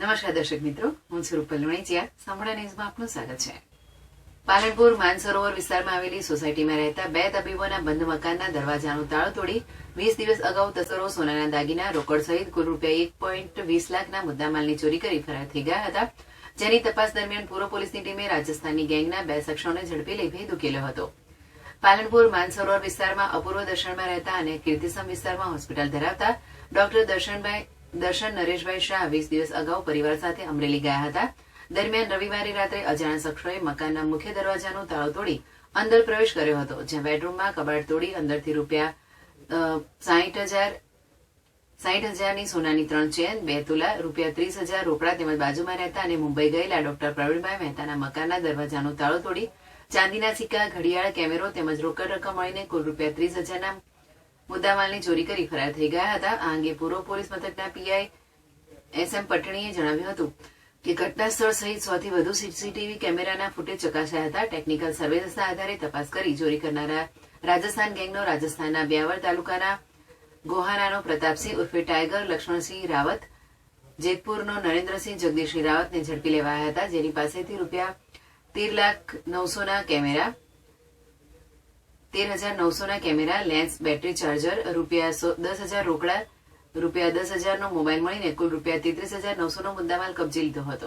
નમસ્કાર દર્શક મિત્રો, હું છું રૂપલ લુણીચિયા. સાંભળા ન્યૂઝમાં આપનું સ્વાગત છે. પાલનપુર માનસરોવર વિસ્તારમાં આવેલી સોસાયટીમાં રહેતા બે તબીબોના બંધ મકાનના દરવાજાનું તાળું તોડી 20 દિવસ અગાઉ તસ્કરો સોનાના દાગીના, રોકડ સહિત કુલ રૂપિયા 1.20 લાખના મુદ્દામાલની ચોરી કરી ફરાર થઈ ગયા હતા, જેની તપાસ દરમિયાન પૂર્વ પોલીસની ટીમે રાજસ્થાનની ગેંગના 2 શખ્સોને ઝડપી લઈ ભેદ ઉકેલ્યો હતો. પાલનપુર માનસરોવર વિસ્તારમાં અપૂર્વ દર્શનમાં રહેતા અને કીર્તિસમ વિસ્તારમાં હોસ્પિટલ ધરાવતા ડોક્ટર દર્શન નરેશભાઈ શાહ 20 દિવસ અગાઉ પરિવાર સાથે અમરેલી ગયા હતા. દરમિયાન રવિવારે રાત્રે અજાણ્યા શખ્સોએ મકાનના મુખ્ય દરવાજાનું તાળું તોડી અંદર પ્રવેશ કર્યો હતો, જ્યાં બેડરૂમમાં કબાટ તોડી અંદરથી રૂપિયા 60,000ની સોનાની 3 ચેન, 2 તુલા, રૂપિયા 30,000 રોકડા તેમજ બાજુમાં રહેતા અને મુંબઈ ગયેલા ડોક્ટર પ્રવીણભાઈ મહેતાના મકાનના દરવાજાનું તાળું તોડી ચાંદીના સિક્કા, ઘડિયાળ, કેમેરો તેમજ રોકડ રકમ મળીને કુલ રૂપિયા 30,000ના મુદ્દામાલની ચોરી કરી ફરાર થઈ ગયા હતા. આ અંગે પૂર્વ પોલીસ મથકના પીઆઈ એસએમ પટણીએ જણાવ્યું હતું કે ઘટના સ્થળ સહિત 100 થી વધુ સીસીટીવી કેમેરાના ફૂટેજ ચકાસાયા હતા. ટેકનિકલ સર્વેલન્સના આધારે તપાસ કરી ચોરી કરનારા રાજસ્થાન ગેંગનો રાજસ્થાનના બ્યાવર તાલુકાના ગોહાનાનો પ્રતાપસિંહ ઉર્ફે ટાઈગર, લક્ષ્મણસિંહ રાવત, જેતપુરનો નરેન્દ્રસિંહ જગદીશસિંહ રાવતને ઝડપી લેવાયા હતા, જેની પાસેથી રૂપિયા 13,900ના કેમેરા, 13,900ના કેમેરા, લેન્સ, બેટરી ચાર્જર, રૂપિયા 10,000 રોકડા, રૂપિયા 10,000નો મોબાઈલ મળીને કુલ રૂપિયા 33,900નો મુદ્દામાલ કબજે લીધો હતો.